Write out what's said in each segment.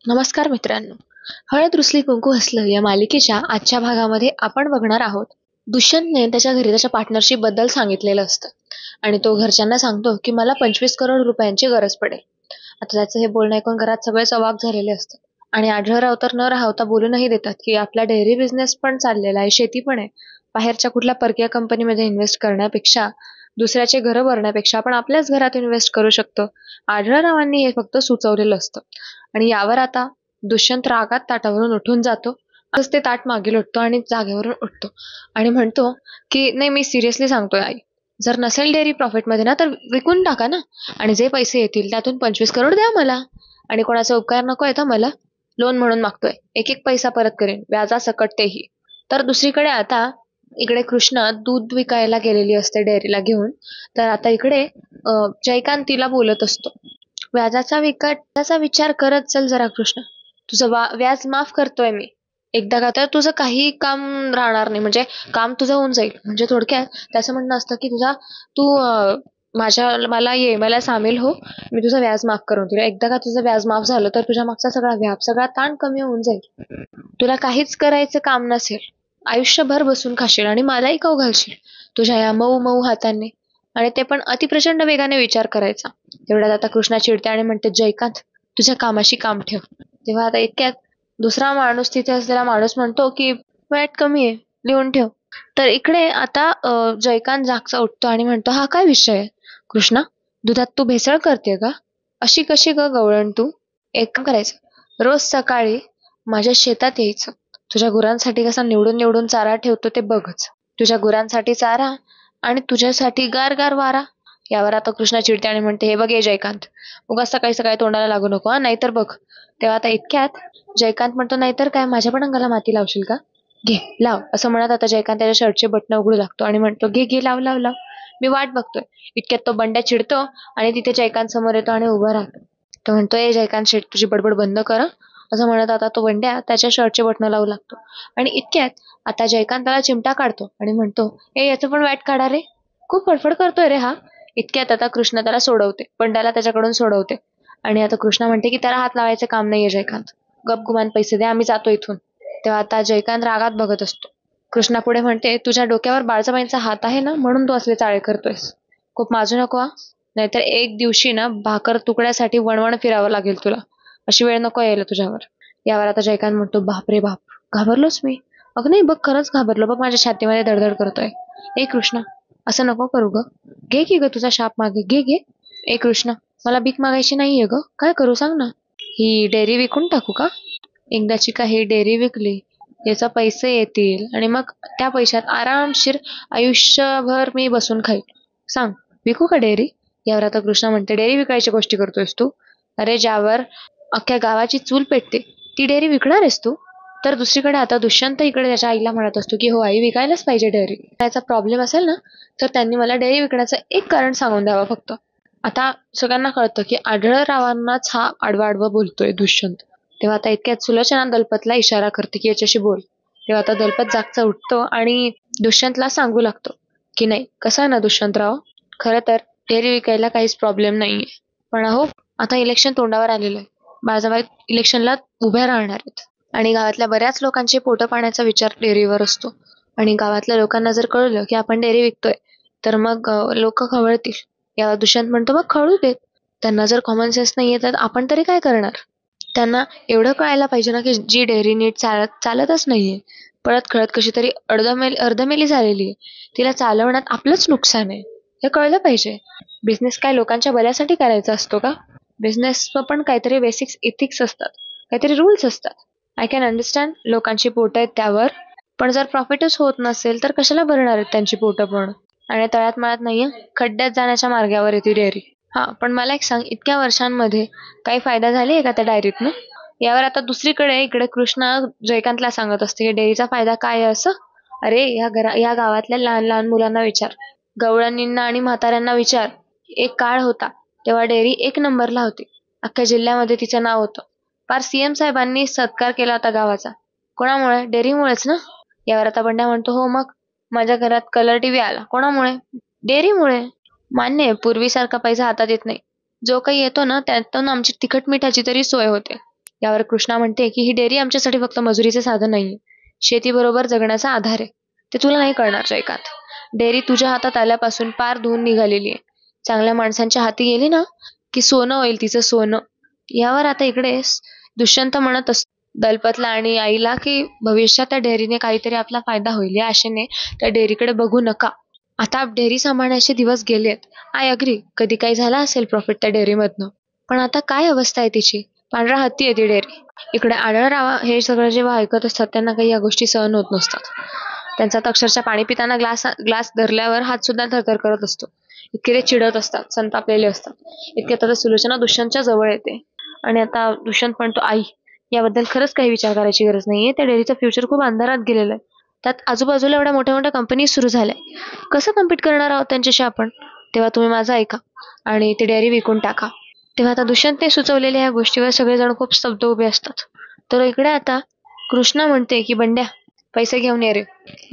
नमस्कार मित्रांनो. हळद रुसली कुंकू हसलं या मालिकेच्या आजच्या भागामध्ये आपण बघणार आहोत. दुष्यंतने त्याच्या घरी त्याच्या पार्टनरशिप बद्दल सांगितलेलं असतं आणि तो घरच्यांना सांगतो की मला 25 करोड रुपयांची गरज पडेल. आता त्याचं हे बोलणं ऐकून घरात सगळेच अवाक झालेले असतात आणि आढळराव तर न राहता बोलूनही देतात की आपला डेअरी बिझनेस पण चाललेला आहे, शेती पण आहे. बाहेरच्या कुठल्या परकीय कंपनीमध्ये इन्व्हेस्ट करण्यापेक्षा, दुसऱ्याचे घरं भरण्यापेक्षा आपण आपल्याच घरात इन्व्हेस्ट करू शकतो. आढळरावांनी हे फक्त सुचवलेलं असतं आणि यावर आता दुष्यंत रागात ताटावरून उठून जातो. असं ते ताट मागे लोटतो आणि जागेवरून उठतो आणि म्हणतो की नाही, मी सिरियसली सांगतोय आई, जर नसेल डेअरी प्रॉफिटमध्ये ना तर विकून टाका ना, आणि जे पैसे येतील त्यातून 25 करोड द्या मला. आणि कोणाचा उपकार नको येतं मला, लोन म्हणून मागतोय, एक एक पैसा परत करेन व्याजासकट तेही. तर दुसरीकडे आता इकडे कृष्णा दूध विकायला गेलेली असते डेअरीला घेऊन. तर आता इकडे जयकांत तिला बोलत असतो, व्याजाचा विचार करत चल जरा कृष्ण, तुझं व्याज माफ करतोय मी. एकदा का तर तुझं काही काम राहणार नाही, म्हणजे काम तुझं होऊन जाईल. म्हणजे थोडक्यात त्याचं म्हणणं असतं की तू मला सामील हो, मी तुझं व्याज माफ करून दिलं. एकदा का तुझं व्याज माफ झालं तर तुझ्या मागचा सगळा व्याप, सगळा ताण कमी होऊन जाईल. तुला काहीच करायचं काम नसेल, आयुष्यभर बसून खाशील आणि मलाही खाऊ घालशील तुझ्या या मऊ मऊ हातांनी, आणि ते पण अतिप्रचंड वेगाने विचार करायचा. तेवढ्यात आता कृष्णा चिडते आणि म्हणते, जयकांत, तुझ्या कामाशी काम ठेव. तेव्हा आता इतक्यात दुसरा माणूस, तिथे असलेला माणूस म्हणतो की वॅट कमी आहे, लिहून ठेव. तर इकडे आता जयकांत जागचा उठतो आणि म्हणतो, हा काय विषय आहे कृष्णा, दुधात तू भेसळ करते का? अशी कशी ग गवळण तू? एक काम करायचं, रोज सकाळी माझ्या शेतात यायचं, तुझ्या गुरांसाठी कसा निवडून निवडून चारा ठेवतो ते बघच. तुझ्या गुरांसाठी चारा आणि तुझ्यासाठी गार गार वारा. यावर आता कृष्णा चिडते आणि म्हणते, हे बघ ये जयकांत, उगाच सकाळी सकाळी तोंडाला लागू नको हा, नाहीतर बघ. तेव्हा आता इतक्यात जयकांत म्हणतो, नाहीतर काय, माझ्या पण अंगाला माती लावशील का? घे लाव. असं म्हणत आता जयकांत त्याच्या शर्टचे बटणं उघडू लागतो आणि म्हणतो, घे घे लाव लाव लाव, मी वाट बघतोय. इतक्यात तो बंड्या चिडतो आणि तिथे जयकांत समोर येतो आणि उभा राहतो. तो म्हणतो, ए जयकांत शेठ, तुझी बडबड बंद कर हं." असं म्हणत आता तो बंड्या त्याच्या शर्टचे बटणं लावू लागतो. आणि इतक्यात आता जयकांत त्याला चिमटा काढतो आणि म्हणतो, ए याचं पण वाट काढा रे, खूप फडफड करतोय रे हा. इतक्यात आता कृष्णा त्याला सोडवते, बंड्याला त्याच्याकडून सोडवते. आणि आता कृष्णा म्हणते की त्याला हात लावायचं काम नाहीये जयकांत, गप गुमान पैसे दे, आम्ही जातो इथून. तेव्हा आता जयकांत रागात बघत असतो. कृष्णा पुढे म्हणते, तुझ्या डोक्यावर बाळजाबाईंचा हात आहे ना, म्हणून तू असले चाळे करतोयस. खूप माजू नको हा, नाहीतर एक दिवशी ना भाकर तुकड्यासाठी वणवण फिरावं लागेल तुला. अशी वेळ नको यायला तुझ्यावर. यावर आता जयकांत म्हणतो, बाप रे बाप, घाबरलोच मी. अगं नाही बघ, खरंच घाबरलो बघ, माझ्या छातीमध्ये धडधड करतोय. ए कृष्णा, असं नको करू ग, घे की ग तुझा शाप मागे, घे घे. ए कृष्णा, मला भीक मागायची नाहीये ग, काय करू सांग ना. ही डेअरी विकून टाकू का? एकदाची का ही डेअरी विकली, याचा पैसे येतील आणि मग त्या पैशात आरामशीर आयुष्यभर मी बसून खाईल. सांग, विकू का डेअरी? यावर आता कृष्णा म्हणते, डेअरी विकायची गोष्टी करतोयस तू? अरे ज्यावर अख्ख्या गावाची चूल पेटते ती डेअरी विकणार आहेस तू? तर दुसरीकडे आता दुष्यंत इकडे त्याच्या आईला म्हणत असतो की हो आई, विकायलाच पाहिजे डेअरी. त्याचा प्रॉब्लेम असेल ना, तर त्यांनी मला डेअरी विकण्याचं एक कारण सांगून द्यावं फक्त. आता सगळ्यांना कळतं की आढळरावांनाच हा आडवा आडवा बोलतोय दुष्यंत. तेव्हा आता इतक्यात सुलोचना दलपतला इशारा करते की याच्याशी बोल. तेव्हा आता दलपत जागचा उठतो आणि दुष्यंतला सांगू लागतो की नाही, कसं आहे ना दुष्यंतराव, खरं तर डेअरी विकायला काहीच प्रॉब्लेम नाहीये, पण अहो आता इलेक्शन तोंडावर आलेलं आहे, बाळजाबाई इलेक्शनला उभ्या राहणार आहेत आणि गावातल्या बऱ्याच लोकांचे पोटं पाण्याचा विचार डेअरीवर असतो. आणि गावातल्या लोकांना जर कळलं की आपण डेअरी विकतोय तर मग लोक खवळतील. यावर दुष्यंत म्हणतो, मग खवळू देत, त्यांना जर कॉमन सेन्स नाहीये तर आपण तरी काय करणार. त्यांना एवढं कळायला पाहिजे ना की जी डेअरी नीट चालतच नाहीये, पळत खळत कशी तरी अर्धमेली झालेली आहे, तिला चालवण्यात आपलंच नुकसान आहे, हे कळलं पाहिजे. बिझनेस काय लोकांच्या भल्यासाठी करायचा असतो का? बिझनेस पण काहीतरी बेसिक्स इथिक्स असतात, काहीतरी रूल्स असतात. आय कॅन अंडरस्टँड लोकांची पोटं आहेत त्यावर, पण जर प्रॉफिटच होत नसेल तर कशाला भरणार आहेत त्यांची पोटं पण. आणि तळ्यात मळ्यात नाहीये, खड्ड्यात जाण्याच्या मार्गावर येते डेअरी. हा, पण मला एक सांग, इतक्या वर्षांमध्ये काही फायदा झाले का त्या डायरीतनं? यावर आता दुसरीकडे इकडे कृष्णा जयकांतला सांगत असते की डेअरीचा फायदा काय आहे असं. अरे या गावातल्या लहान लहान मुलांना विचार, गवळणींना आणि म्हाताऱ्यांना विचार. एक काळ होता तेव्हा डेअरी एक नंबरला होती, अख्ख्या जिल्ह्यामध्ये तिचं नाव होतं. पार सीएम साहेबांनी सत्कार केला होता गावाचा. कोणामुळे? डेअरीमुळेच ना. यावर आता बंड्या म्हणतो, हो मग, माझ्या घरात कलर टीव्ही आला कोणामुळे? डेअरीमुळे. मान्य आहे, पूर्वीसारखा पैसा हातात येत नाही, जो काही येतो ना त्यातून आमची तिखट मिठाची तरी सोय होते. यावर कृष्णा म्हणते की ही डेअरी आमच्यासाठी फक्त मजुरीचे साधन नाहीये, शेतीबरोबर जगण्याचा आधार आहे. ते तुला नाही कळणार जयकांत. डेअरी तुझ्या हातात आल्यापासून पार धुवून निघालेली आहे. चांगल्या माणसांच्या हाती गेली ना की सोनं होईल तिचं सोनं. यावर आता इकडे दुष्यंत म्हणत असतो दलपतला आणि आईला की भविष्यात त्या डेअरीने काहीतरी आपला फायदा होईल या आशेने त्या डेअरीकडे बघू नका. आता डेअरी सांभाळण्याचे दिवस गेलेत. आय अग्री, कधी काही झाला असेल प्रॉफिट त्या डेअरीमधनं, पण आता काय अवस्था आहे तिची. पांढरा हत्ती आहे ती डेअरी. इकडे आढळराव हे सगळं जेव्हा ऐकत असतात त्यांना काही या गोष्टी सहन होत नसतात. त्यांचा तर अक्षरशः पाणी पिताना ग्लास धरल्यावर हात सुद्धा थरथर करत असतो. इतके ते चिडत असतात, संतापलेले असतात. इतक्यात आता सुलोचना दुष्यंतच्या जवळ येते आणि आता दुष्यंत म्हणतो, आई याबद्दल खरंच काही विचार करायची गरज नाहीये. त्या डेअरीचं फ्युचर खूप अंधारात गेलेलं आहे. त्यात आजूबाजूला एवढ्या मोठ्या मोठ्या कंपनी सुरू झाल्या. कसं कम्पीट करणार आहोत त्यांच्याशी आपण. तेव्हा तुम्ही माझं ऐका आणि ती डेअरी विकून टाका. तेव्हा आता दुष्यंतने सुचवलेल्या ह्या गोष्टीवर सगळेजण खूप स्तब्ध उभे असतात. तर इकडे आता कृष्णा म्हणते की बंड्या पैसे घेऊन ये रे,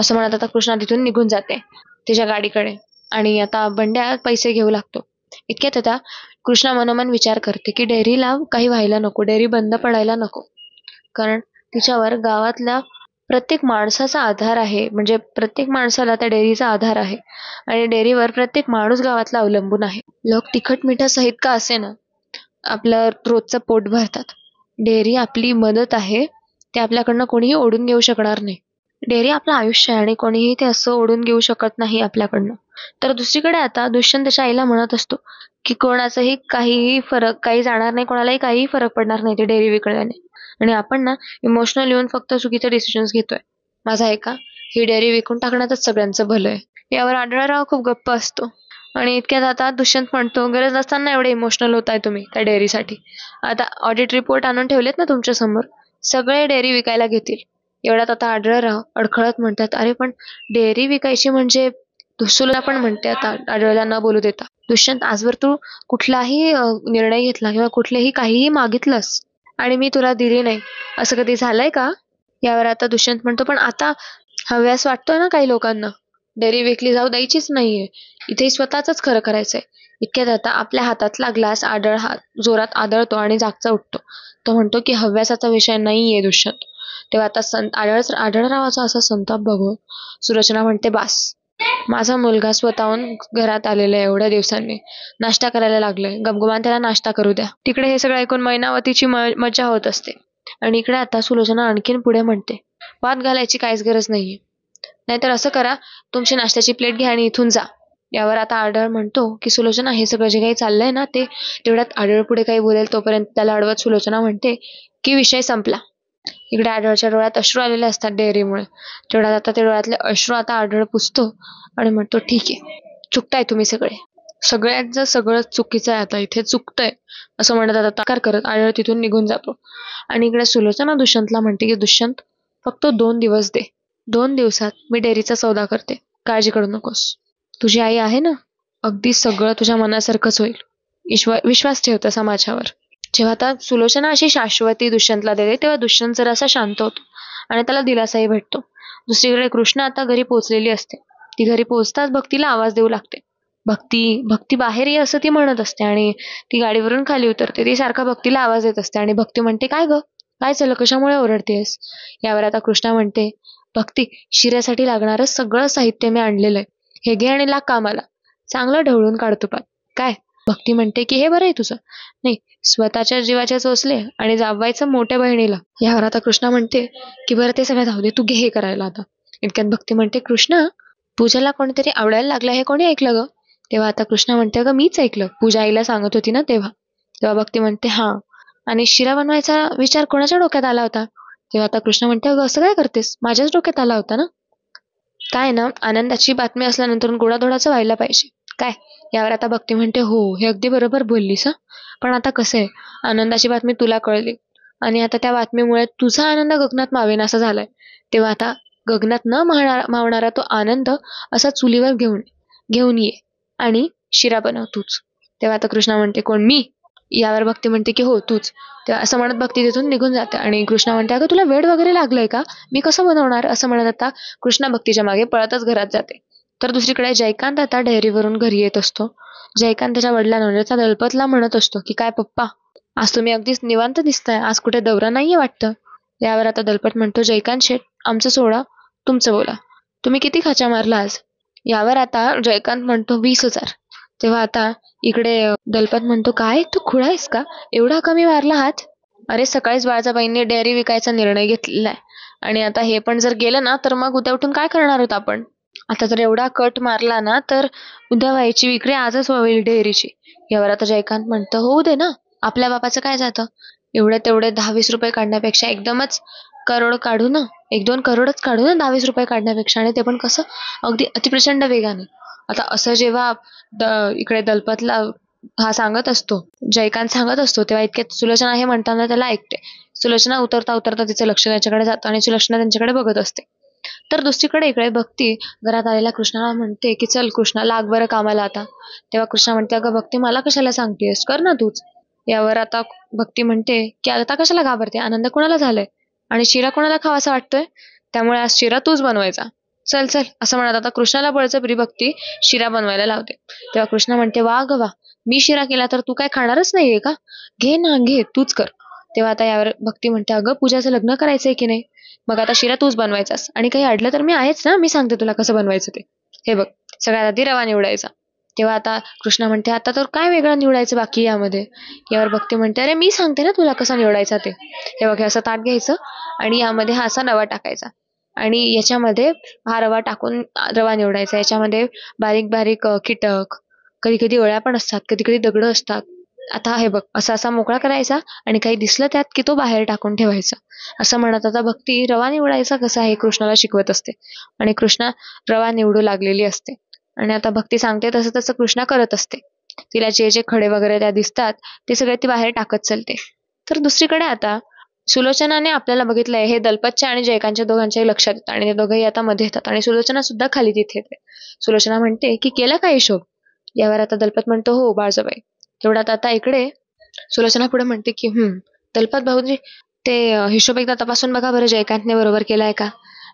असं म्हणत आता कृष्णा तिथून निघून जाते तिच्या गाडीकडे आणि आता बंड्या पैसे घेऊ लागतो. इतक्यात आता कृष्णा मनोमन विचार करते की डेअरीला काही व्हायला नको, डेअरी बंद पडायला नको, कारण तिच्यावर गावातल्या प्रत्येक माणसाचा आधार आहे. म्हणजे प्रत्येक माणसाला त्या डेअरीचा आधार आहे आणि डेअरीवर प्रत्येक माणूस गावातला अवलंबून आहे. लोक तिखट मिठासहित का असे ना आपलं रोजचं पोट भरतात. डेअरी आपली मदत आहे, ते आपल्याकडनं कोणीही ओढून घेऊ शकणार नाही. डेअरी आपलं आयुष्य आहे आणि कोणीही ते असं ओढून घेऊ शकत नाही आपल्याकडनं. तर दुसरीकडे आता दुष्यंत त्याच्या आईला म्हणत असतो की कोणाचाही काही जाणार नाही, कोणालाही काहीही फरक पडणार नाही ते डेअरी विकल्याने, आणि आपण ना इमोशनल येऊन फक्त चुकीचे डिसिजन्स घेतोय. माझा ऐका, ही डेअरी विकून टाकण्यातच सगळ्यांचं भलं आहे. यावर आढळराव खूप गप्प असतो आणि इतक्यात आता दुष्यंत म्हणतो, गरज नसताना एवढे इमोशनल होताय तुम्ही त्या डेअरीसाठी. आता ऑडिट रिपोर्ट आणून ठेवलेत ना तुमच्या समोर, सगळे डेअरी विकायला घेतील. एवढ्यात आता आढळराव अडखळत म्हणतात, अरे पण डेअरी विकायची म्हणजे सुलोचना पण म्हणते आता आढळला न बोलू देता, दुष्यंत आजवर तू कुठलाही निर्णय घेतला किंवा कुठलेही काहीही मागितलंस आणि मी तुला दिली नाही, असं कधी झालंय का. यावर आता दुष्यंत म्हणतो, पण आता हव्यास वाटतोय ना काही लोकांना, डेअरी विकली जाऊ द्यायचीच नाहीये, इथे स्वतःच खरं करायचंय. इतक्यात आता आपल्या हातातला ग्लास जोरात आदळतो आणि जागचा उठतो. तो म्हणतो की हव्यासाचा विषय नाहीये दुष्यंत. तेव्हा आता आढळरावाचा असा संताप बघून सुलोचना म्हणते, बास, माझा मुलगा स्वतःहून घरात आलेला आहे, एवढ्या दिवसांनी नाश्ता करायला लागलोय, गमगुमान त्याला नाश्ता करू द्या. तिकडे हे सगळं ऐकून मैनावतीची मजा होत असते आणि इकडे आता सुलोचना आणखीन पुढे म्हणते, वाद घालायची काहीच गरज नाहीये, नाहीतर असं करा, तुमची नाश्त्याची प्लेट घ्या आणि इथून जा. यावर आता आढळ म्हणतो की सुलोचना हे सगळं जे काही चाललंय ना ते. तेवढ्यात आढळ पुढे काही बोलेल तोपर्यंत त्याला अडवत सुलोचना म्हणते की विषय संपला. इकडे आढळच्या डोळ्यात अश्रू आलेले असतात डेअरीमुळे. तेवढ्यात आता ते डोळ्यातले अश्रू आता आढळ पुसतो आणि म्हणतो, ठीक आहे, चुकताय तुम्ही सगळ्यांचं सगळं चुकीचं आहे, आता इथे चुकतंय, असं म्हणत आता तकार करत आढळ तिथून निघून जातो. आणि इकडे सुलोचना दुष्यंतला म्हणते की दुष्यंत, फक्त 2 दिवस दे, 2 दिवसात मी डेअरीचा सौदा करते, काळजी करू नकोस. तुझी आई आहे ना, अगदी सगळं तुझ्या मनासारखंच होईल, विश्वास ठेव तसा माझ्यावर. जेव्हा आता सुलोचना अशी शाश्वती दुष्यंतला देते तेव्हा दुष्यंत जरासा शांत होतो आणि त्याला दिलासाही भेटतो. दुसरीकडे कृष्णा आता घरी पोहोचलेली असते. ती घरी पोहोचताच भक्तीला आवाज देऊ लागते. भक्ती बाहेर ये असं ती म्हणत असते आणि ती गाडीवरून खाली उतरते. ती सारखा भक्तीला आवाज देत असते आणि भक्ती म्हणते, काय ग, काय झालं, कशामुळे ओरडतेस. यावर आता कृष्णा म्हणते, भक्ती, शिऱ्यासाठी लागणारं सगळं साहित्य मी आणलेलं आहे, हे घे आणि लाग कामाला, चांगलं ढवळून काढ तुपात. काय. भक्ती म्हणते की हे बरं आहे तुझं, नाही स्वतःच्या जीवाचे चोचले आणि जाववायचं मोठ्या बहिणीला. यावर आता कृष्णा म्हणते की बरं ते सगळं जाऊ दे, तू घे हे करायला आता. इतक्यात भक्ती म्हणते, कृष्णा, पूजाला कोणीतरी आवडायला लागलं हे कोणी ऐकलं ग. तेव्हा आता कृष्णा म्हणते, अगं मीच ऐकलं, पूजा आईला सांगत होती ना तेव्हा भक्ती म्हणते, हा, आणि शिरा बनवायचा विचार कोणाच्या डोक्यात आला होता. तेव्हा आता कृष्णा म्हणते, अगं असं काय करतेस, माझ्याच डोक्यात आला होता ना. काय ना, आनंदाची बातमी असल्यानंतर गोडाधोडाचं व्हायला पाहिजे काय. यावर आता भक्ती म्हणते, हो, हे अगदी बरोबर बोललीस हा, पण आता कसं आहे, आनंदाची बातमी तुला कळली आणि आता त्या बातमीमुळे तुझा आनंद गगनात मावेनासा झालाय. तेव्हा आता गगनात न मावणारा तो आनंद असा चुलीवर घेऊन ये आणि शिरा बनव तूच. तेव्हा आता कृष्णा म्हणते, कोण, मी. यावर भक्ती म्हणते की हो, तूच. तेव्हा असं म्हणत भक्ती तिथून निघून जाते आणि कृष्णा म्हणते, अगं तुला वेड वगैरे लागलंय का, मी कसं बनवणार, असं म्हणत आता कृष्णा भक्तीच्या मागे पळतच घरात जाते. तर दुसरीकडे जयकांत आता डेअरीवरून घरी येत असतो. जयकांत त्याच्या वडिलांना म्हणजे त्या दलपतला म्हणत असतो की काय पप्पा, आज तुम्ही अगदीच निवांत दिसताय, आज कुठे दौरा नाहीये वाटतं. यावर आता दलपत म्हणतो, जयकांत शेठ, आमचं सोडा, तुमचं बोला. तुम्ही किती खाचा मारला आज? यावर आता जयकांत म्हणतो, 20,000. तेव्हा आता इकडे दलपत म्हणतो, काय तू खुळा आहेस का? एवढा कमी मारला हात? अरे सकाळीच बाळासाहेबांनी डेअरी विकायचा निर्णय घेतलेला आहे आणि आता हे पण जर गेलं ना तर मग उद्या उठून काय करणार आहोत आपण? आता जर एवढा कट मारला ना तर उद्या व्हायची विक्री आजच होईल डेअरीची. यावर आता जयकांत म्हणतं, होऊ दे ना, आपल्या बापाचं काय जातं? एवढे तेवढे 10-20 रुपये काढण्यापेक्षा एकदमच करोड काढू ना, 1-2 करोडच काढू ना 10-20 रुपये काढण्यापेक्षा, आणि ते पण कसं, अगदी अतिप्रचंड वेगाने. आता असं जेव्हा इकडे दलपतला हा सांगत असतो, जयकांत सांगत असतो, तेव्हा इतक्यात सुलोचना हे म्हणताना त्याला ऐकते. सुलोचना उतरता उतरता तिचं लक्ष त्याच्याकडे जातं आणि सुलोचना त्यांच्याकडे बघत असते. तर दुसरीकडे इकडे भक्ती घरात आलेल्या कृष्णाला म्हणते की चल कृष्णा, लाग बरं कामाला आता. तेव्हा कृष्णा म्हणते, अगं भक्ती, मला कशाला सांगतेस, कर ना तूच. यावर आता भक्ती म्हणते की आता कशाला घाबरते, आनंद कोणाला झालाय आणि शिरा कोणाला खावासा वाटतोय, त्यामुळे आज शिरा तूच बनवायचा. चल चल असं म्हणत आता कृष्णाला बळजबरी भक्ती शिरा बनवायला लावते. तेव्हा कृष्णा म्हणते, वा ग वा, मी शिरा केला तर तू काय खाणारच नाहीये का? घे ना, घे, तूच कर. तेव्हा आता यावर भक्ती म्हणते, अगं पूजाचं लग्न करायचंय की नाही, मग आता शिरा तूच बनवायचास, आणि काही अडलं तर मी आहेच ना, मी सांगते तुला कसं बनवायचं ते. हे बघ, सगळ्यात आधी रवा निवडायचा. तेव्हा आता कृष्णा म्हणते, आता तर काय वेगळं निवडायचं बाकी यामध्ये? यावर भक्ती म्हणते, अरे मी सांगते ना तुला कसा निवडायचा ते. हे बघ, हे असं ताट घ्यायचं आणि यामध्ये हा असा रवा टाकायचा आणि याच्यामध्ये हा रवा टाकून रवा निवडायचा. याच्यामध्ये बारीक बारीक कीटक, कधी कधी अळ्या पण असतात, कधी कधी दगड असतात. आता हे बघ, असा असा मोकळा करायचा आणि काही दिसलं त्यात की तो बाहेर टाकून ठेवायचा. असं म्हणत आता भक्ती रवा निवडायचा कसा हे कृष्णाला शिकवत असते आणि कृष्णा रवा निवडू लागलेली असते. आणि आता भक्ती सांगते तसं तसं कृष्णा करत असते. तिला जे जे खडे वगैरे त्या दिसतात ते सगळे ती बाहेर टाकत चालते. तर दुसरीकडे आता सुलोचनाने आपल्याला बघितलंय हे दलपतच्या आणि जयकांतच्या दोघांच्याही लक्षात येतं आणि ते दोघंही आता मध्ये येतात आणि सुलोचना सुद्धा खाली तिथे येते. सुलोचना म्हणते की केला का हिशोब? यावर आता दलपत म्हणतो, हो बाळजाबाई. तेवढ्यात आता इकडे सुलोचना पुढे म्हणते की दलपत भाऊजी, ते हिशोब एकदा तपासून बघा बरं, जयकांतने बरोबर केलाय का,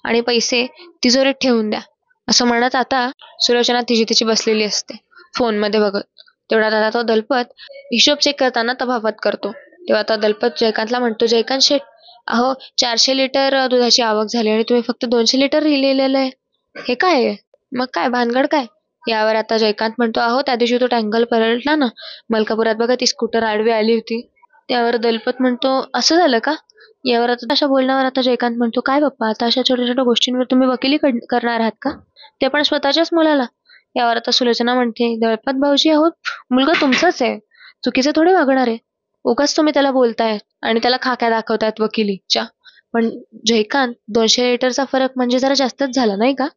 आणि पैसे तिजोरीत ठेवून द्या. असं म्हणत आता सुलोचना तिची तिची बसलेली असते फोनमध्ये बघत. तेवढ्यात आता तो दलपत हिशोब चेक करताना तफावत करतो. तेव्हा आता दलपत जयकांतला म्हणतो, जयकांत शेठ, अहो 400 लिटर दुधाची आवक झाली आणि तुम्ही फक्त 200 लिटर लिहिलेलं आहे, हे काय आहे? मग काय भानगड काय? यावर आता जयकांत म्हणतो, अहो त्या दिवशी तो टँगल पलटला ना मलकापुरात, बघा ती स्कूटर आडवी आली होती. त्यावर दलपत म्हणतो, असं झालं का? यावर आता अशा बोलण्यावर आता जयकांत म्हणतो, काय बाप्पा, आता अशा छोट्या छोट्या गोष्टींवर तुम्ही वकिली करणार आहात का, ते पण स्वतःच्याच मुलाला? यावर आता सुलोचना म्हणते, दळपत भाऊजी, आहोत मुलगा तुमचाच आहे, चुकीचं थोडे वागणार आहे, उगाच तुम्ही त्याला बोलताय आणि त्याला खाक्या दाखवतायत वकिलीच्या. पण जयकांत, 200 लिटरचा फरक म्हणजे जरा जास्तच झाला नाही का?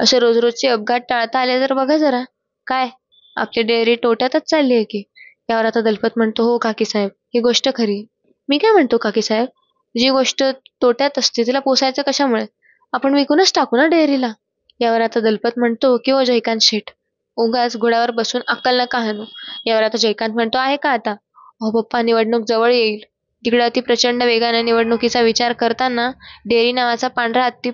असे रोज रोजचे अपघात टाळता आले तर बघा जरा, काय आपली डेअरी तोट्यातच चालली आहे की? यावर आता दलपत म्हणतो, हो काकी साहेब, ही गोष्ट खरी. मी काय म्हणतो काकी साहेब, जी गोष्ट तोट्यात असते तिला पोसायचं कशामुळे? आपण विकूनच टाकू ना डेअरीला. यावर आता दलपत म्हणतो की, ओ जयकांत शेठ, उगाच घोड्यावर बसून अक्कल नका हाणू. यावर आता जयकांत म्हणतो, आहे का आता? अहो पप्पा, निवडणूक जवळ येईल, तिकडे अति प्रचंड वेगाने निवडणुकीचा विचार करताना डेअरी नावाचा पांढरा हत्ती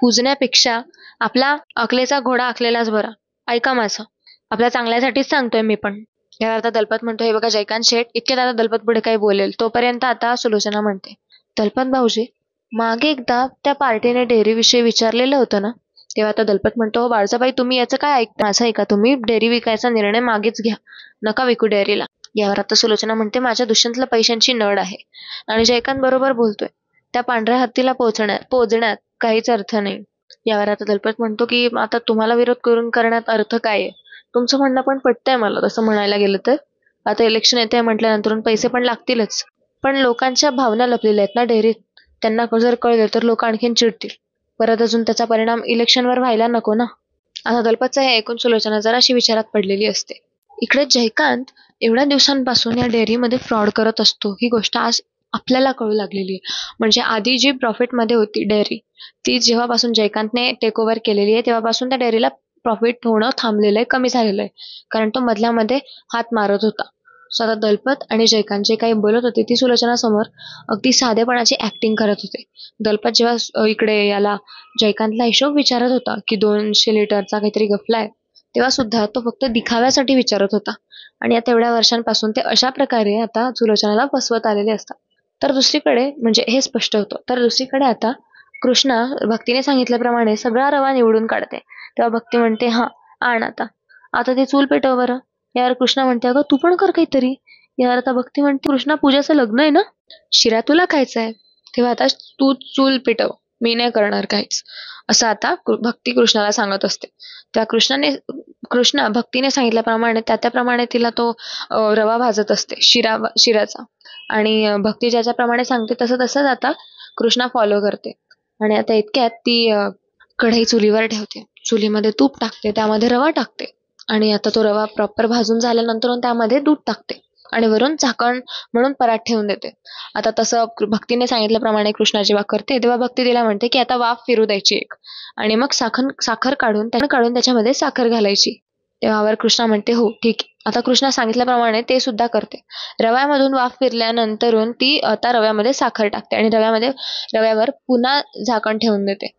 पूजण्यापेक्षा आपला अकलेचा घोडा आखलेलाच बरा. ऐका माझं, आपल्या चांगल्यासाठीच सांगतोय मी पण. यावर आता दलपत म्हणतो, हे बघा जयकांत शेठ, इतक्यात आता दलपत पुढे काही बोलेल तोपर्यंत आता सुलोचना म्हणते, दलपत भाऊजी, मागे एकदा त्या पार्टीने डेअरी विषयी विचारलेलं होतं ना? तेव्हा आता दलपत म्हणतो, हो बाळजाबाई, तुम्ही याचं काय ऐकता, माझं ऐका, तुम्ही डेअरी विकायचा निर्णय मागेच घ्या, नका विकू डेअरीला. यावर आता सुलोचना म्हणते, माझ्या दुष्यंतला पैशांची नड आहे आणि जयकांत बरोबर बोलतोय, त्या पांढऱ्या हत्तीला पोचण्यात काहीच अर्थ नाही. यावर आता दलपत म्हणतो की, आता तुम्हाला विरोध करून करण्यात अर्थ काय आहे? तुमचं म्हणणं पण पटतंय मला तसं म्हणायला गेलं तर. आता इलेक्शन येते म्हटल्यानंतर पैसे पण लागतीलच, पण लोकांच्या भावना लपलेल्या आहेत ना डेअरीत, त्यांना जर कळलं तर लोक आणखीन चिडतील, परत अजून त्याचा परिणाम इलेक्शनवर व्हायला नको ना. आता दलपतचं हे ऐकून सुलोचना जराशी विचारात पडलेली असते. इकडे जयकांत एवढ्या दिवसांपासून या डेअरीमध्ये फ्रॉड करत असतो, ही गोष्ट आज आपल्याला कळू लागलेली आहे. म्हणजे आधी जी प्रॉफिटमध्ये होती डेअरी, ती जेव्हापासून जयकांतने टेक ओव्हर केलेली आहे तेव्हापासून त्या डेअरीला प्रॉफिट होणं थांबलेलं आहे, कमी झालेलं आहे, कारण तो मधल्यामध्ये हात मारत होता. सो आता दलपत आणि जयकांत जे काही बोलत होते ती सुलोचना समोर अगदी साधेपणाची ऍक्टिंग करत होते. दलपत जेव्हा इकडे याला जयकांतला हिशोब विचारत होता की 200 लिटरचा काहीतरी गफला आहे, तेव्हा सुद्धा तो फक्त दिखाव्यासाठी विचारत होता. आणि आता एवढ्या वर्षांपासून ते अशा प्रकारे आता सुलोचनाला फसवत आलेले असतात. तर दुसरीकडे म्हणजे हे स्पष्ट होतं. तर दुसरीकडे आता कृष्णा भक्तीने सांगितल्याप्रमाणे सगळा रवा निवडून काढते. तेव्हा भक्ती म्हणते, हा आण आता. आता ते चूल पेटव बरं. यावर कृष्णा म्हणते, अगं तू पण कर काहीतरी. यावर आता भक्ती म्हणते, कृष्णा पूजाचं लग्न आहे ना, शिरा तुला खायचा आहे, तेव्हा आता तू चूल पेटव, मी नाही करणार काहीच. असं आता भक्ती कृष्णाला सांगत असते. त्या कृष्णा भक्तीने सांगितल्याप्रमाणे त्याप्रमाणे तिला तो रवा भाजत असते, शिराचा. आणि भक्ती ज्याच्याप्रमाणे सांगते तसं तसंच आता कृष्णा फॉलो करते. आणि आता इतक्यात ती कढई चुलीवर ठेवते, चुलीमध्ये तूप टाकते, त्यामध्ये रवा टाकते. आणि आता तो रवा प्रॉपर भाजून झाल्यानंतर त्यामध्ये दूध टाकते आणि वरून झाकण म्हणून परात ठेवून देते. आता तसं भक्तीने सांगितल्याप्रमाणे कृष्णा जेव्हा करते तेव्हा भक्ती तिला म्हणते की आता वाफ फिरू द्यायची एक, आणि मग साखर काढून त्याच्यामध्ये साखर घालायची. तेव्हावर कृष्णा म्हणते हो ठीक आहे. आता कृष्णा सांगितल्याप्रमाणे ते सुद्धा करते. रव्यामधून वाफ फिरल्यानंतर ती आता रव्यामध्ये साखर टाकते आणि रव्यावर पुन्हा झाकण ठेवून देते.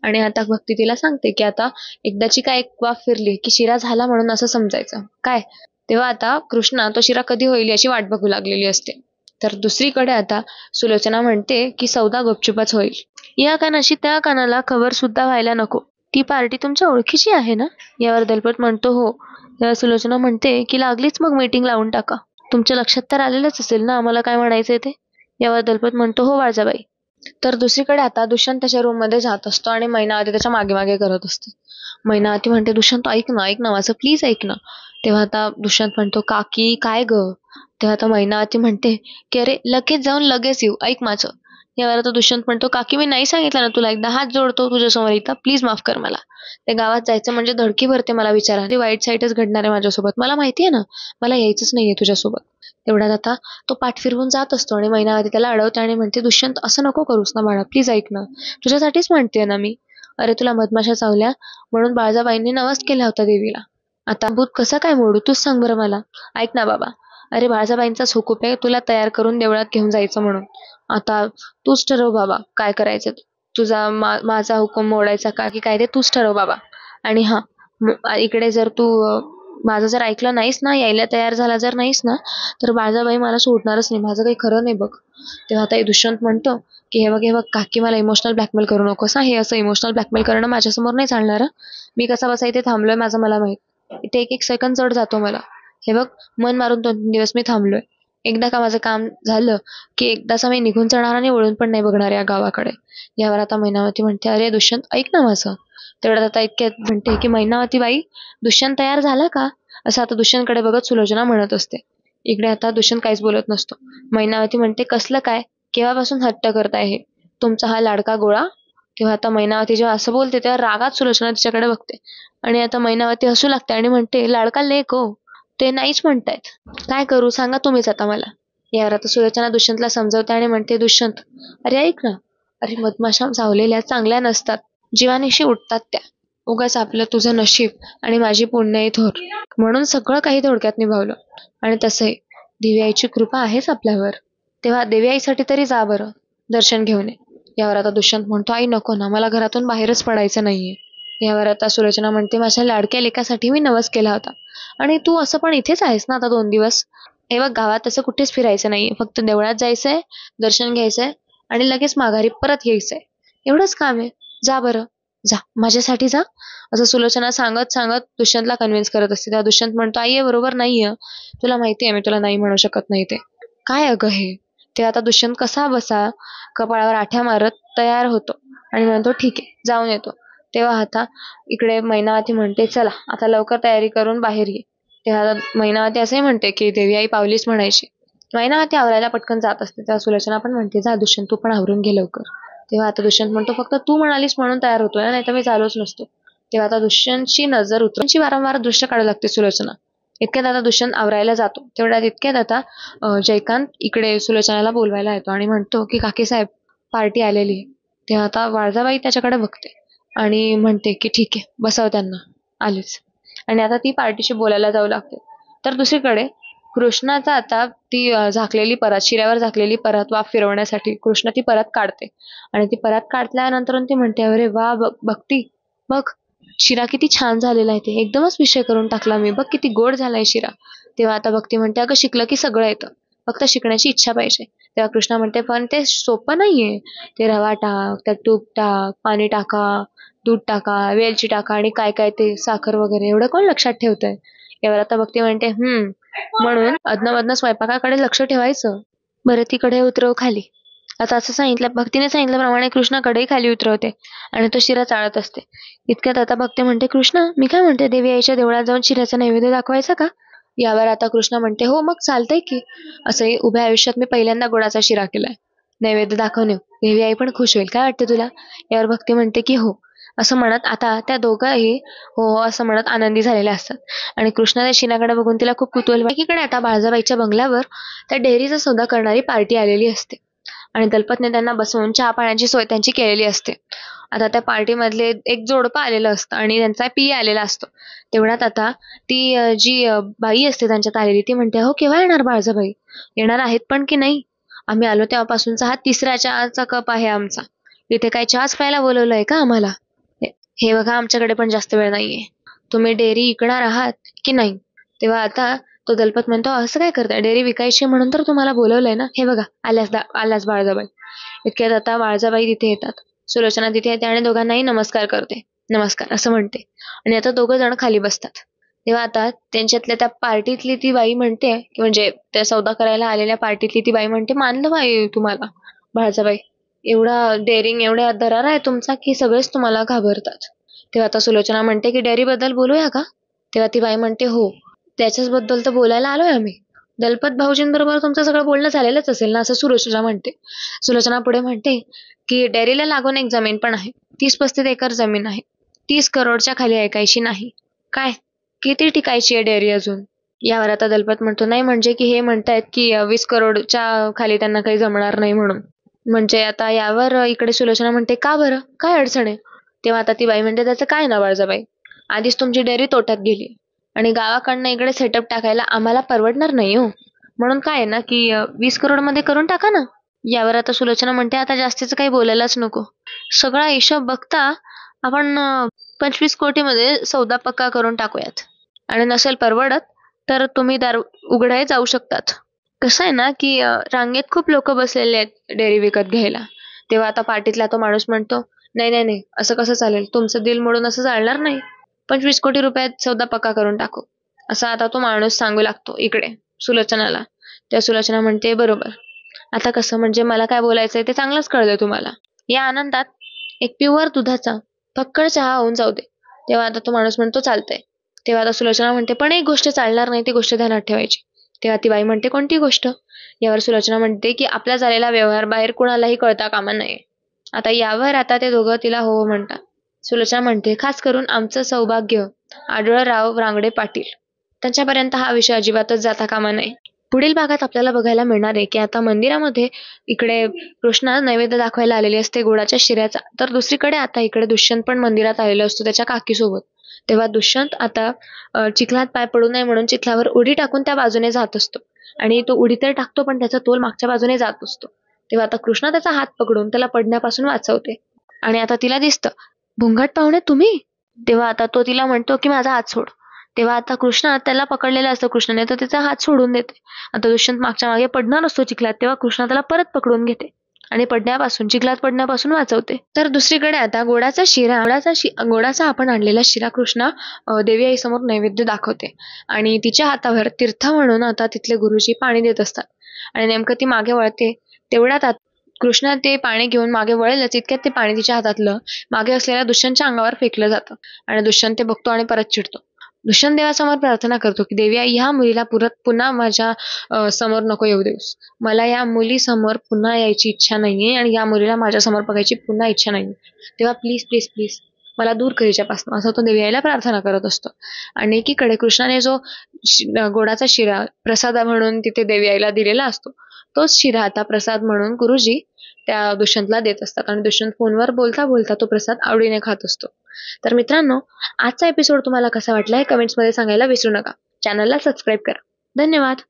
आणि आता भक्ती तिला सांगते की आता एकदाची काय एक वाफ फिरली की शिरा झाला म्हणून असं समजायचं काय. तेव्हा आता कृष्णा तो शिरा कधी होईल याची वाट बघू लागलेली असते. तर दुसरीकडे आता सुलोचना म्हणते की सौदा गपचुपच होईल. या कानाशी त्या कानाला खबर सुद्धा व्हायला नको. ती पार्टी तुमच्या ओळखीची आहे ना. यावर दलपत म्हणतो हो. तेव्हा सुलोचना म्हणते की लागलीच मग मीटिंग लावून टाका. तुमच्या लक्षात तर आलेलंच असेल ना आम्हाला काय म्हणायचंय ते. यावर दलपत म्हणतो हो वाळजाबाई. तर दुसरीकडे आता दुष्यंत त्याच्या रूम मध्ये जात असतो आणि मैनावती त्याच्या मागे मागे करत असते. मैनावती म्हणते, दुष्यंत ऐक ना माझं प्लीज ऐक ना. तेव्हा आता दुष्यंत म्हणतो, काकी काय ग. तेव्हा आता मैनावती म्हणते की अरे लगेच जाऊन लगेच येऊ, ऐक माझं. यावर आता दुष्यंत म्हणतो, काकी मी नाही सांगितलं ना तुला, एकदा हात जोडतो तुझ्यासमोर इथं, प्लीज माफ कर मला. त्या गावात जायचं म्हणजे धडकी भरते मला विचारा, ते वाईट साईटच घडणार आहे माझ्यासोबत, मला माहितीये ना, मला यायचंच नाहीये तुझ्यासोबत. तेवढ्यात आता तो पाठ फिरवून जात असतो आणि मैनावती त्याला अडवते आणि म्हणते, दुष्यंत असं नको करूस ना बाळा, प्लीज ऐक ना, तुझ्यासाठीच म्हणते ना मी. अरे तुला मधमाशा चावल्या म्हणून बाळजाबाईंनी नवस केला होता देवीला. आता भूत कसं काय मोडू तूच सांग बरं मला. ऐक ना बाबा. अरे बाळजाबाईंचाच हुकूम आहे तुला तयार करून देवळात घेऊन जायचं म्हणून. आता तूच ठरव बाबा काय करायचं. तुझा माझा हुकूम मोडायचा का की काय ते तूच ठरव बाबा. आणि हा इकडे जर तू माझं जर ऐकलं नाहीस ना, यायला तयार झाला जर नाहीस ना, तर बाळजाबाई मला सोडणारच नाही, माझं काही खरं नाही बघ. तेव्हा आता दुष्यंत म्हणतो की हे बघ काकी मला इमोशनल ब्लॅकमेल करू नकोस हा. हे असं इमोशनल ब्लॅकमेल करणं माझ्यासमोर नाही चालणार. मी कसा बसा इथे थांबलोय माझं मला माहित. इथे एक एक सेकंद चढ जातो मला. हे बघ मन मारून 2-3 दिवस मी थांबलोय. एकदा का माझं काम झालं की एकदाचा मी निघून जाणार आणि वळून पण नाही बघणार या गावाकडे. यावर आता मैनावती म्हणते, अरे दुष्यंत ऐक ना माझं. तेवढ्यात आता इतक्यात म्हणते की मैनावती बाई दुष्यंत तयार झाला का. असं आता दुष्यंतकडे बघत सुलोचना म्हणत असते. इकडे आता दुष्यंत काहीच बोलत नसतो. मैनावती म्हणते, कसलं काय, केव्हापासून हट्ट करताय हे तुमचा हा लाडका गोळा. तेव्हा आता मैनावती जेव्हा असं बोलते तेव्हा रागात सुलोचना तिच्याकडे बघते. आणि आता मैनावती हसू लागते आणि म्हणते, लाडका लेक हो, ते नाहीच म्हणतायत, काय करू सांगा तुम्हीच आता मला. यावर आता सुलोचना दुष्यंतला समजवते आणि म्हणते, दुष्यंत अरे ऐक ना. अरे मधमाशा चावलेल्या चांगल्या नसतात, जीवानिशी उठतात त्या. उगाच आपलं तुझं नशीब आणि माझी पुण्यही थोर म्हणून सगळं काही थोडक्यात निभावलं. आणि तसंही देवी आईची कृपा आहेच आपल्यावर. तेव्हा देवी आईसाठी तरी जा बरं, दर्शन घेऊन ये. यावर आता दुष्यंत म्हणतो, आई नको ना, मला घरातून बाहेरच पडायचं नाहीये. यावर आता सुलोचना म्हणते, माझ्या लाडक्या लेकासाठी मी नवस केला होता आणि तू असं पण इथेच आहेस ना आता 2 दिवस. हे बघ गावात असं कुठेच फिरायचं नाहीये, फक्त देवळात जायचंय, दर्शन घ्यायचंय आणि लगेच माघारी परत यायचंय. एवढंच काम आहे. जा बरं, जा माझ्यासाठी जा. असं सुलोचना सांगत सांगत दुष्यंतला कन्व्हिन्स करत असते. तेव्हा दुष्यंत म्हणतो, आई हे बरोबर नाहीये, तुला माहितीये मी तुला नाही म्हणू शकत नाही ते. काय अगं हे. ते आता दुष्यंत कसा बसा कपाळावर आठ्या मारत तयार होतो आणि म्हणतो ठीक आहे जाऊन येतो. तेव्हा आता इकडे मैनावती म्हणते, चला आता लवकर तयारी करून बाहेर ये. तेव्हा मैनावती असंही म्हणते की देवी आई पावलीच म्हणायची. मैनावती आवरायला पटकन जात असते. तेव्हा सुलोचना पण म्हणते, जा दुष्यंत तू पण आवरून घे लवकर. तेव्हा आता दुष्यंत म्हणतो, फक्त तू म्हणालीस म्हणून तयार होतोय, नाही तर मी चालूच नसतो. तेव्हा आता दुष्यंतची नजर उतरची वारंवार दृश्य काढू लागते सुलोचना. इतक्यात आता दुष्यंत आवरायला जातो. तेवढ्यात इतक्यात आता जयकांत इकडे सुलोचनाला बोलवायला येतो आणि म्हणतो की काकी साहेब पार्टी आलेली आहे. तेव्हा आता वाळजाबाई त्याच्याकडे बघते आणि म्हणते की ठीक आहे बसव त्यांना, आलीच. आणि आता ती पार्टीशी बोलायला जाऊ लागते. तर दुसरीकडे कृष्णाचा आता ती झाकलेली परात, शिऱ्यावर झाकलेली परात वाफ फिरवण्यासाठी कृष्णा ती परत काढते. आणि ती परत काढल्यानंतर ती म्हणते, अरे वा भक्ती बघ शिरा किती छान झालेला आहे ते, एकदमच विषय करून टाकला मी, बघ किती गोड झालाय शिरा. तेव्हा आता भक्ती म्हणते, अगं शिकलं की सगळं येतं, फक्त शिकण्याची इच्छा पाहिजे. तेव्हा कृष्णा म्हणते, पण ते सोपं नाहीये. ते रवा टाक, त्यात तूप टाक, पाणी टाका, दूध टाका, वेलची टाका आणि काय काय ते साखर वगैरे, एवढं कोण लक्षात ठेवतंय. यावर आता भक्ती म्हणते, म्हणून अधनं स्वयंपाकाकडे लक्ष ठेवायचं. बरं ती कढई उतरव खाली. आता असं सांगितलं, भक्तीने सांगितल्याप्रमाणे कृष्णा कढई खाली उतरवते आणि तो शिरा चाळत असते. इतक्यात आता भक्ती म्हणते, कृष्णा मी काय म्हणते, देवी आईच्या देवळात जाऊन शिऱ्याचा नैवेद्य दाखवायचा का? यावर आता कृष्णा म्हणते, हो मग चालतंय की. असंही उभ्या आयुष्यात मी पहिल्यांदा गोडाचा शिरा केलाय. नैवेद्य दाखवणे, देवी आई पण खुश होईल, काय वाटतं तुला? यावर भक्ती म्हणते की हो. असं म्हणत आता त्या दोघंही हो हो असं म्हणत आनंदी झालेल्या असतात. आणि कृष्णा त्या शिऱ्याकडे बघून तिला खूप कुतूहल. एकीकडे आता बाळजाबाईच्या बंगल्यावर त्या डेअरीचा सौदा करणारी पार्टी आलेली असते आणि दलपतने त्यांना बसवून चहा पाण्याची सोय त्यांची केलेली असते. आता त्या पार्टीमधले एक जोडपं आलेलं असतं आणि त्यांचा पिया आलेला असतो. तेवढ्यात आता ती जी बाई असते त्यांच्यात आलेली, ती म्हणते, हो केव्हा येणार बाळजाबाई? येणार आहेत पण की नाही? आम्ही आलो तेव्हापासूनचा हा तिसरा चहाचा कप आहे आमचा. इथे काय चहाच प्यायला बोलवलंय का आम्हाला? हे बघा आमच्याकडे पण जास्त वेळ नाहीये. तुम्ही डेअरी विकणार आहात की नाही? तेव्हा आता तो दलपत म्हणतो, असं काय करताय? डेअरी विकायची म्हणून तर तुम्हाला बोलवलंय ना. हे बघा आल्यास बाळजाबाई. इतक्यात आता बाळजाबाई तिथे येतात. सुलोचना तिथे येते आणि दोघांनाही नमस्कार करते. नमस्कार असं म्हणते आणि आता दोघं जण खाली बसतात. तेव्हा आता त्यांच्यातल्या त्या पार्टीतली ती बाई म्हणते, की म्हणजे त्या सौदा करायला आलेल्या पार्टीतली ती बाई म्हणते, मानलं बाई तुम्हाला बाळजाबाई. एवढा डेअरिंग, एवढा दरारा आहे तुमचा की सगळेच तुम्हाला घाबरतात. तेव्हा आता सुलोचना म्हणते की डेअरी बद्दल बोलूया का? तेव्हा ती बाई म्हणते, हो त्याच्याच बद्दल तर बोलायला आलोय आम्ही. दलपत भाऊजींबरोबर तुमचं सगळं बोलणं झालेलंच असेल ना, असं सुलोचना म्हणते. सुलोचना पुढे म्हणते की डेअरीला लागून एक जमीन पण आहे. 30-35 एकर जमीन आहे. 30 करोडच्या खाली ऐकायची नाही. काय किती टिकायची आहे डेअरी अजून? यावर आता दलपत म्हणतो, नाही म्हणजे की हे म्हणतायत की 20 करोडच्या खाली त्यांना काही जमणार नाही म्हणून. म्हणजे आता यावर इकडे सुलोचना म्हणते, का बरं? काय अडचण आहे? तेव्हा आता ती बाई म्हणते, त्याचं काय ना बाळजाबाई, आधीच तुमची डेअरी तोट्यात गेली आणि गावाकडनं इकडे सेटअप टाकायला आम्हाला परवडणार नाही हो. म्हणून काय आहे ना की 20 करोड मध्ये करून टाका ना. यावर आता सुलोचना म्हणते, आता जास्तीचं काही बोलायलाच नको. सगळा हिशोब बघता आपण 25 कोटीमध्ये सौदा पक्का करून टाकूयात. आणि नसेल परवडत तर तुम्ही दार उघडाही जाऊ शकतात. कसं आहे ना की रांगेत खूप लोक बसलेले आहेत डेअरी विकत घ्यायला. तेव्हा आता पार्टीतला तो माणूस म्हणतो, नाही नाही नाही असं कसं चालेल, तुमचं दिल मोडून असं चालणार नाही. 25 कोटी रुपयात सौदा पक्का करून टाकू, असा आता तो माणूस सांगू लागतो इकडे सुलोचनाला. त्या सुलोचना म्हणते, बरोबर. आता कसं म्हणजे मला काय बोलायचंय ते चांगलंच कळलंय तुम्हाला. या आनंदात एक प्युअर दुधाचा फक्कड चहा होऊन जाऊ दे. तेव्हा आता तो माणूस म्हणतो, चालतंय. तेव्हा आता सुलोचना म्हणते, पण एक गोष्ट चालणार नाही, ती गोष्ट ध्यानात ठेवायची. तेव्हा ती बाई म्हणते, कोणती गोष्ट? यावर सुलोचना म्हणते की आपला झालेला व्यवहार बाहेर कुणालाही कळता कामा नये. आता यावर आता ते दोघं तिला हो म्हणतात. सुलोचना म्हणते, खास करून आमचं सौभाग्य आढळराव रांगडे पाटील, त्यांच्यापर्यंत हा विषय अजिबातच जाता कामा नये. पुढील भागात आपल्याला बघायला मिळणार आहे की आता मंदिरामध्ये इकडे कृष्णा नैवेद्य दाखवायला आलेली असते गोडाच्या शिऱ्याचा, तर दुसरीकडे आता इकडे दुष्यंत पण मंदिरात आलेला असतो त्याच्या काकीसोबत. तेव्हा दुष्यंत आता चिखलात पाय पडू नये म्हणून चिखलावर उडी टाकून त्या बाजूने जात असतो आणि तो उडी तर टाकतो पण त्याचा तोल मागच्या बाजूने जात असतो. तेव्हा आता कृष्णा त्याचा हात पकडून त्याला पडण्यापासून वाचवते आणि आता तिला दिसतं, भुंगट पाहुणे तुम्ही? तेव्हा आता तो तिला म्हणतो की माझा हात सोड. तेव्हा आता कृष्णा त्याला पकडलेला असतो कृष्णाने, तर त्याचा हात सोडून देते. आता दुष्यंत मागच्या मागे पडणार असतो चिखलात, तेव्हा कृष्णा त्याला परत पकडून घेते आणि चिखलात पडण्यापासून वाचवते. तर दुसरीकडे आता गोडाचा आपण आणलेला शिरा कृष्णा देवी आई समोर नैवेद्य दाखवते आणि तिच्या हातावर तीर्थ म्हणून आता तिथले गुरुजी पाणी देत असतात आणि नेमकं ती मागे वळते. तेवढ्यात कृष्णा ते पाणी घेऊन मागे वळेलच, इतक्यात ते पाणी तिच्या हातातलं मागे असलेल्या दुष्यंतच्या अंगावर फेकलं जातं आणि दुष्यंत ते बघतो आणि परत चिडतो. दुष्यंत देवासमोर प्रार्थना करतो की देवी आई, ह्या मुलीला पुन्हा माझ्या समोर नको येऊ देऊस. मला या मुलीसमोर पुन्हा यायची इच्छा नाहीये आणि या मुलीला माझ्या समोर बघायची पुन्हा इच्छा नाहीये. तेव्हा प्लीज प्लीज प्लीज मला दूर कर हिच्यापासून, असं तो देवी आईला प्रार्थना करत असतो. आणि एकीकडे कृष्णाने जो गोडाचा शिरा प्रसाद म्हणून तिथे देवी आईला दिलेला असतो, तोच शिरा आता प्रसाद म्हणून गुरुजी त्या दुष्यंतला देत असतात आणि दुष्यंत फोनवर बोलता बोलता तो प्रसाद आवडीने खात असतो. तर मित्रांनो, आजचा एपिसोड तुम्हाला कसा वाटला हे कमेंट्समध्ये सांगायला विसरू नका. चॅनलला सबस्क्राईब करा. धन्यवाद.